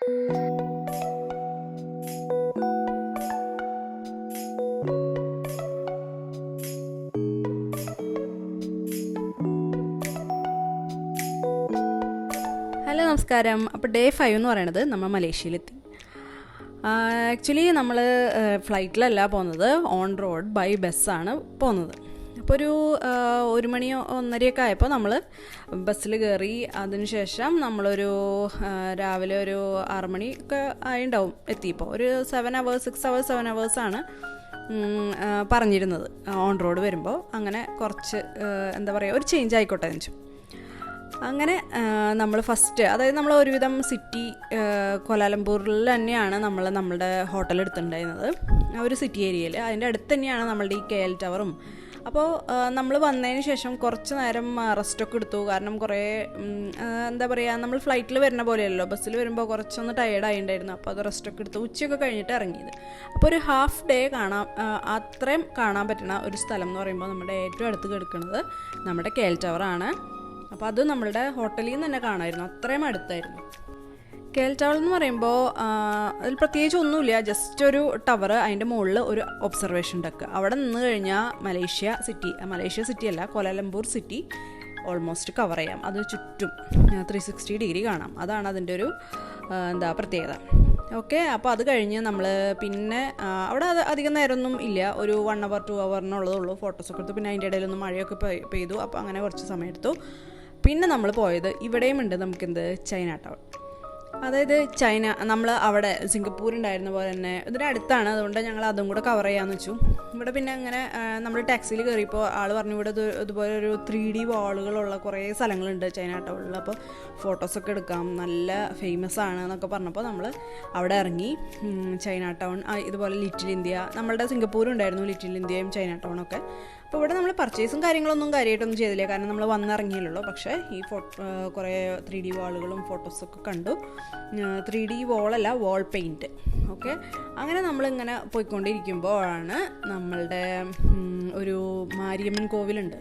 Hello നമസ്കാരം. അപ്പോൾ day 5 എന്ന് പറയുന്നത് നമ്മൾ മലേഷ്യയിലെത്തി. ആക്ച്വലി നമ്മൾ ഫ്ലൈറ്റിലല്ല പോകുന്നത്, ഓൺ റോഡ് ബൈ ബസ്സാണ് പോകുന്നത്. അപ്പോൾ ഒരു 1 മണി 1:30 ആയപ്പോൾ നമ്മൾ ബസ്സിൽ കയറി. അതിനുശേഷം നമ്മളൊരു രാവിലെ ഒരു 6 മണി ഒക്കെ ആയിണ്ടാവും എത്തിയപ്പോൾ. ഒരു 7 hours 6 hours 7 hours ആണ് പറഞ്ഞിരുന്നത് ഓൺ റോഡ് വരുമ്പോൾ. അങ്ങനെ കുറച്ച് എന്താ പറയുക, ഒരു ചേഞ്ച് ആയിക്കോട്ടെ എന്ന് വെച്ചു. അങ്ങനെ നമ്മൾ ഫസ്റ്റ്, അതായത് നമ്മൾ ഒരുവിധം സിറ്റി കോലാലംപൂരിൽ തന്നെയാണ് നമ്മളുടെ ഹോട്ടൽ എടുത്തിട്ടുണ്ടായിരുന്നത്, ഒരു സിറ്റി ഏരിയയിൽ. അതിൻ്റെ അടുത്ത് തന്നെയാണ് നമ്മളുടെ ഈ KL ടവറും. അപ്പോൾ നമ്മൾ വന്നതിന് ശേഷം കുറച്ച് നേരം റെസ്റ്റൊക്കെ എടുത്തു. കാരണം കുറേ എന്താ പറയുക, നമ്മൾ ഫ്ലൈറ്റിൽ വരുന്ന പോലെയല്ലോ, ബസ്സിൽ വരുമ്പോൾ കുറച്ചൊന്ന് ടയേർഡായിട്ടുണ്ടായിരുന്നു. അപ്പോൾ അത് റെസ്റ്റൊക്കെ എടുത്തു ഉച്ചയൊക്കെ കഴിഞ്ഞിട്ട് ഇറങ്ങിയത്. അപ്പോൾ ഒരു ഹാഫ് ഡേ അത്രയും കാണാൻ പറ്റുന്ന ഒരു സ്ഥലം എന്ന് പറയുമ്പോൾ നമ്മുടെ ഏറ്റവും അടുത്ത് കിടക്കുന്നത് നമ്മുടെ KL ടവറാണ്. അപ്പോൾ അത് നമ്മളുടെ ഹോട്ടലിൽ നിന്ന് തന്നെ കാണാമായിരുന്നു, അത്രയും അടുത്തായിരുന്നു. KL ടവർ എന്ന് പറയുമ്പോൾ അതിൽ പ്രത്യേകിച്ച് ഒന്നുമില്ല, ജസ്റ്റ് ഒരു ടവർ, അതിൻ്റെ മുകളിൽ ഒരു ഒബ്സർവേഷൻ ഡെക്ക്. അവിടെ നിന്ന് കഴിഞ്ഞാൽ മലേഷ്യ സിറ്റി അല്ല, കോലാലംപൂർ സിറ്റി ഓൾമോസ്റ്റ് കവർ ചെയ്യാം. അത് ചുറ്റും 360 ഡിഗ്രി കാണാം. അതാണ് അതിൻ്റെ ഒരു പ്രത്യേകത. ഓക്കെ, അപ്പോൾ അത് കഴിഞ്ഞ് നമ്മൾ പിന്നെ അവിടെ അധികം നേരമൊന്നും ഇല്ല, ഒരു 1 hour 2 hour ഫോട്ടോസൊക്കെ എടുത്തു. പിന്നെ അതിൻ്റെ ഇടയിലൊന്നും മഴയൊക്കെ പെയ്തു, അപ്പോൾ അങ്ങനെ കുറച്ച് സമയം എടുത്തു. പിന്നെ നമ്മൾ പോയത് ഇവിടെയും ഉണ്ട് നമുക്കെന്ത്, ചൈന ടവർ. അതായത് നമ്മൾ അവിടെ സിംഗപ്പൂരുണ്ടായിരുന്ന പോലെ തന്നെ ഇതിൻ്റെ അടുത്താണ്, അതുകൊണ്ട് ഞങ്ങൾ അതും കൂടെ കവർ ചെയ്യാമെന്ന് വെച്ചു. ഇവിടെ പിന്നെ അങ്ങനെ നമ്മൾ ടാക്സിയിൽ കയറിയപ്പോൾ ആൾ പറഞ്ഞു ഇവിടെ ഇതുപോലെ ഒരു 3D വാളുകളുള്ള കുറേ സ്ഥലങ്ങളുണ്ട് ചൈന ടവറിൽ, അപ്പോൾ ഫോട്ടോസൊക്കെ എടുക്കാം, നല്ല ഫേമസ് ആണ് എന്നൊക്കെ പറഞ്ഞപ്പോൾ നമ്മൾ അവിടെ ഇറങ്ങി. ചൈന ടൗൺ, ഇതുപോലെ ലിറ്റിൽ ഇന്ത്യ, നമ്മളുടെ സിംഗപ്പൂരുണ്ടായിരുന്നു ലിറ്റിൽ ഇന്ത്യയും ചൈന ടൗണൊക്കെ. അപ്പോൾ ഇവിടെ നമ്മൾ പർച്ചേസും കാര്യങ്ങളൊന്നും കാര്യമായിട്ടൊന്നും ചെയ്തില്ല, കാരണം നമ്മൾ വന്നിറങ്ങിയല്ലോ. പക്ഷേ ഈ കുറേ 3D വാളുകളും ഫോട്ടോസൊക്കെ കണ്ടു. 3D വാളല്ല, വാൾ പെയിൻറ്റ്. ഓക്കെ, അങ്ങനെ നമ്മളിങ്ങനെ പോയിക്കൊണ്ടിരിക്കുമ്പോഴാണ് നമ്മളുടെ ഒരു മാരിയമ്മൻ കോവിലുണ്ട്,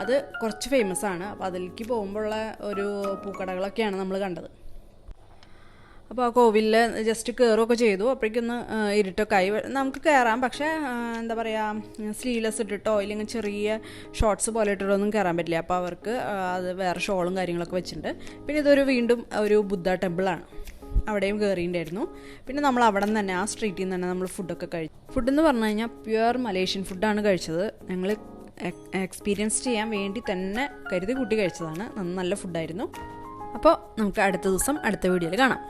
അത് കുറച്ച് ഫേമസ് ആണ്. അപ്പോൾ അതിലേക്ക് പോകുമ്പോഴുള്ള ഒരു പൂക്കടകളൊക്കെയാണ് നമ്മൾ കണ്ടത്. അപ്പോൾ ആ കോവിലിൽ ജസ്റ്റ് കയറുകയൊക്കെ ചെയ്തു. അപ്പോഴേക്കൊന്ന് ഇരുട്ടൊക്കെ ആയി. നമുക്ക് കയറാം, പക്ഷേ എന്താ പറയുക, സ്ലീവ്ലെസ് ഇട്ടിട്ടോ ഇല്ലെങ്കിൽ ചെറിയ ഷോർട്സ് പോലെ ഇട്ടിട്ടോ ഒന്നും കയറാൻ പറ്റില്ല. അപ്പോൾ അവർക്ക് അത് വേറെ ഷോളും കാര്യങ്ങളൊക്കെ വെച്ചിട്ടുണ്ട്. പിന്നെ ഇതൊരു വീണ്ടും ഒരു ബുദ്ധ ടെമ്പിളാണ്, അവിടെയും കയറിയിട്ടുണ്ടായിരുന്നു. പിന്നെ നമ്മൾ അവിടെ നിന്ന് തന്നെ, ആ സ്ട്രീറ്റിൽ നിന്ന് തന്നെ നമ്മൾ ഫുഡൊക്കെ കഴിച്ചു. ഫുഡെന്ന് പറഞ്ഞു കഴിഞ്ഞാൽ പ്യുവർ മലേഷ്യൻ ഫുഡാണ് കഴിച്ചത്. ഞങ്ങൾ എക്സ്പീരിയൻസ് ചെയ്യാൻ വേണ്ടി തന്നെ കരുതി കൂട്ടി കഴിച്ചതാണ്. നല്ല ഫുഡായിരുന്നു. അപ്പോൾ നമുക്ക് അടുത്ത ദിവസം അടുത്ത വീഡിയോയിൽ കാണാം.